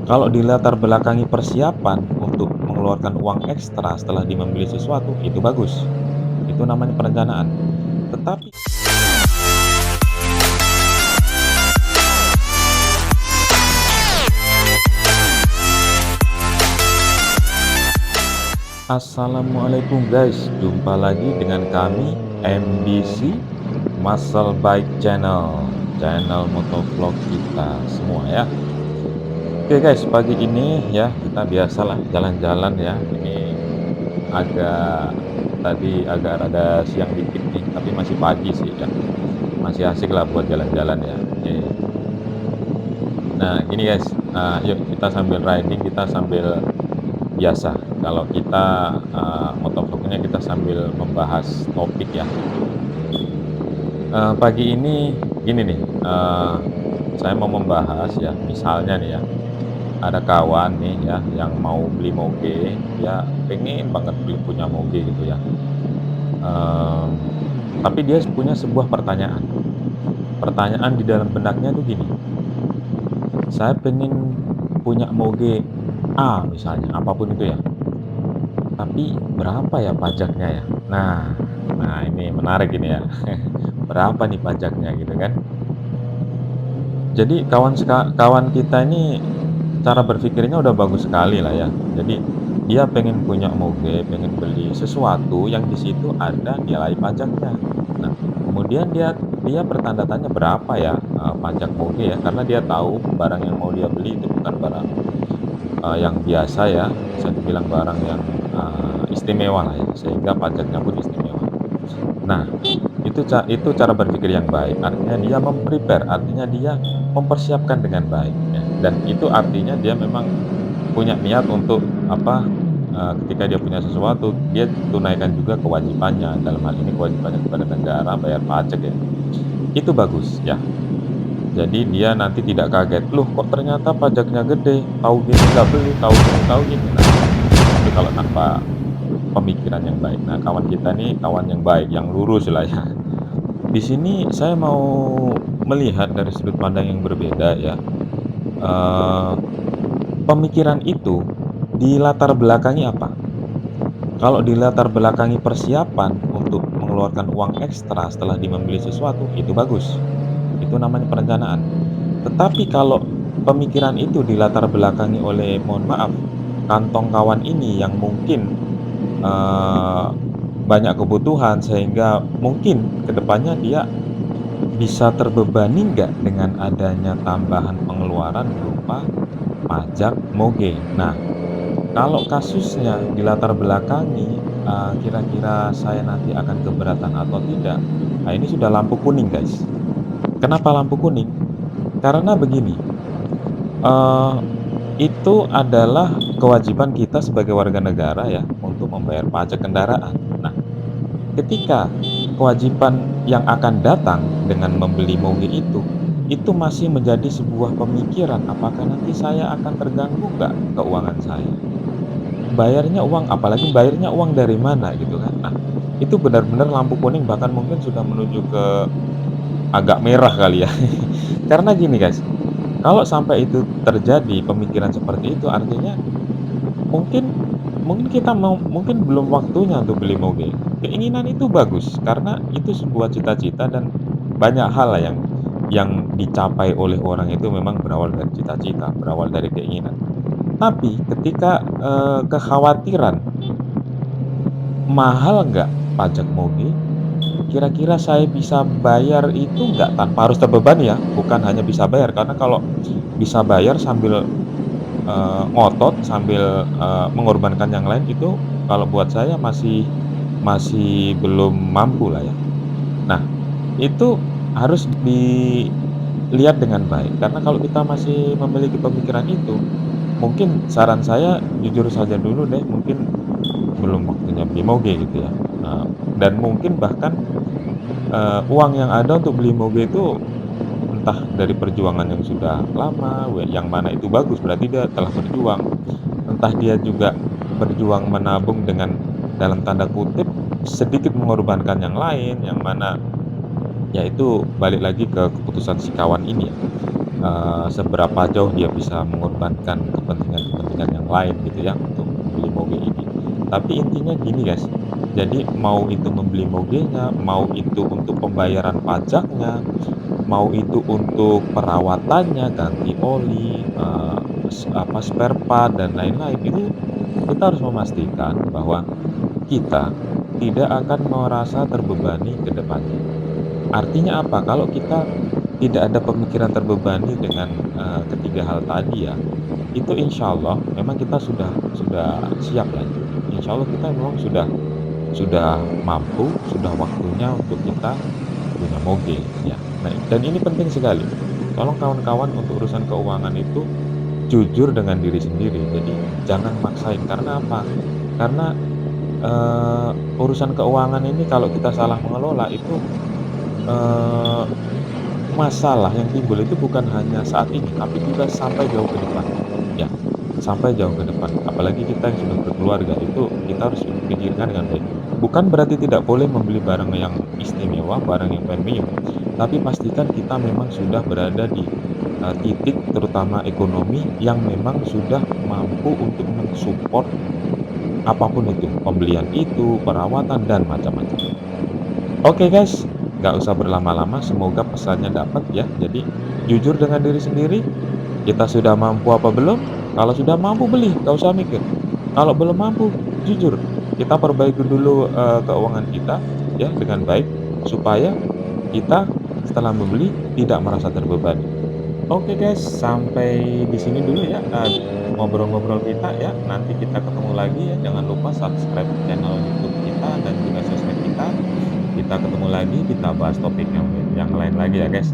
Kalau dilatar belakangi persiapan untuk mengeluarkan uang ekstra setelah membeli sesuatu, itu bagus. Itu namanya perencanaan. Tetapi Assalamualaikum guys, jumpa lagi dengan kami MBC Muscle Bike Channel, channel motovlog kita semua ya. Oke guys, pagi ini ya kita biasalah jalan-jalan ya. Ini agak agak rada siang dikit nih, tapi masih pagi sih ya. Masih asik lah buat jalan-jalan ya. Oke. Nah gini guys, yuk kita sambil riding, kita sambil biasa. Kalau kita motovlognya kita sambil membahas topik ya. Pagi ini gini nih, saya mau membahas ya, misalnya nih ya, ada kawan nih ya yang mau beli moge, dia pengen banget punya moge gitu ya. Mmm, tapi dia punya sebuah pertanyaan. Pertanyaan di dalam benaknya tuh gini, "Saya pengen punya moge A," misalnya, apapun itu ya, "tapi berapa ya pajaknya ya?" Nah ini menarik ini ya. Berapa nih pajaknya gitu kan. Jadi kawan kita ini cara berpikirnya udah bagus sekali lah ya. Jadi dia pengen punya moge, pengen beli sesuatu yang di situ ada nilai pajaknya. Nah, kemudian dia dia bertanda tanya berapa ya, pajak moge ya, karena dia tahu barang yang mau dia beli itu bukan barang, yang biasa ya, bisa dibilang barang yang, istimewa lah ya, sehingga pajaknya pun istimewa. Nah, itu cara berpikir yang baik, artinya dia artinya dia mempersiapkan dengan baik ya, dan itu artinya dia memang punya niat untuk apa, ketika dia punya sesuatu, dia tunaikan juga kewajibannya, dalam hal ini kewajibannya kepada negara, bayar pajak ya. Itu bagus ya. Jadi dia nanti tidak kaget, "Loh kok ternyata pajaknya gede, tahu gini nggak beli, tahu gini tahu gini." Nah, itu kalau tanpa pemikiran yang baik. Nah, kawan kita nih kawan yang baik, yang lurus lah ya. Di sini saya mau melihat dari sudut pandang yang berbeda ya. Eee, Pemikiran itu dilatar belakangi apa? Kalau dilatar belakangi persiapan untuk mengeluarkan uang ekstra setelah membeli sesuatu, itu bagus. Itu namanya perencanaan. Tetapi kalau pemikiran itu dilatar belakangi oleh, mohon maaf, kantong kawan ini yang mungkin, eee, banyak kebutuhan sehingga mungkin kedepannya dia bisa terbebani nggak dengan adanya tambahan pengeluaran berupa pajak moge. Nah, kalau kasusnya dilatar belakangi, kira-kira saya nanti akan keberatan atau tidak, nah ini sudah lampu kuning, guys. Kenapa lampu kuning? Karena begini, eee, itu adalah kewajiban kita sebagai warga negara ya, untuk membayar pajak kendaraan. Nah, ketika kewajiban yang akan datang dengan membeli moge itu masih menjadi sebuah pemikiran, apakah nanti saya akan terganggu nggak keuangan saya? Apalagi bayarnya uang dari mana gitu kan. Nah, itu benar-benar lampu kuning, bahkan mungkin sudah menuju ke agak merah kali ya. Karena gini guys, kalau sampai itu terjadi pemikiran seperti itu artinya mungkin mungkin kita mungkin belum waktunya untuk beli moge. Keinginan itu bagus karena itu sebuah cita-cita dan banyak hal lah yang dicapai oleh orang itu memang berawal dari cita-cita, berawal dari keinginan. Tapi ketika, kekhawatiran, mahal nggak pajak moge? Kira-kira saya bisa bayar itu nggak tanpa harus terbebani ya, bukan hanya bisa bayar, karena kalau bisa bayar sambil, ngotot, sambil, mengorbankan yang lain itu kalau buat saya masih belum mampu lah ya. Nah, itu harus dilihat dengan baik, karena kalau kita masih memiliki pemikiran itu, mungkin saran saya jujur saja dulu deh, mungkin belum waktunya beli moge gitu ya. Dan mungkin bahkan, uang yang ada untuk beli moge itu entah dari perjuangan yang sudah lama, yang mana itu bagus, berarti dia telah berjuang. Entah dia juga berjuang menabung dengan dalam tanda kutip, sedikit mengorbankan yang lain, yang mana ya itu balik lagi ke keputusan si kawan ini ya. seberapa jauh dia bisa mengorbankan kepentingan-kepentingan yang lain gitu ya untuk membeli moge ini. Tapi intinya gini guys, jadi mau itu membeli mogenya, mau itu untuk pembayaran pajaknya, mau itu untuk perawatannya, ganti oli, spare part dan lain-lain, itu kita harus memastikan bahwa kita tidak akan merasa terbebani ke depannya. Artinya apa? Kalau kita tidak ada pemikiran terbebani dengan, ketiga hal tadi ya, itu insya Allah memang kita sudah siap lah itu. Insya Allah kita memang sudah mampu, sudah waktunya untuk kita punya moge, ya. Nah, dan ini penting sekali. Tolong kawan-kawan untuk urusan keuangan itu jujur dengan diri sendiri. Jadi jangan maksain, karena apa? Karena, urusan keuangan ini kalau kita salah mengelola itu, eee, masalah yang timbul itu bukan hanya saat ini, tapi juga sampai jauh ke depan. Ya, sampai jauh ke depan. Apalagi kita yang sudah berkeluarga, itu kita harus pikirkan dengan baik. Bukan berarti tidak boleh membeli barang yang istimewa, barang yang premium, tapi pastikan kita memang sudah berada di, titik terutama ekonomi yang memang sudah mampu untuk mensupport apapun itu, pembelian itu, perawatan, dan macam-macam. Oke guys, nggak usah berlama-lama, semoga pesannya dapat ya. Jadi, jujur dengan diri sendiri, kita sudah mampu apa belum? Kalau sudah mampu beli, nggak usah mikir. Kalau belum mampu, jujur, kita perbaiki dulu, keuangan kita ya dengan baik, supaya kita setelah membeli tidak merasa terbebani. Oke guys, sampai di sini dulu ya, ngobrol-ngobrol kita ya. Nanti kita ketemu lagi ya, jangan lupa subscribe channel YouTube kita dan juga sosmed kita. Kita ketemu lagi, kita bahas topik yang lain lagi ya guys.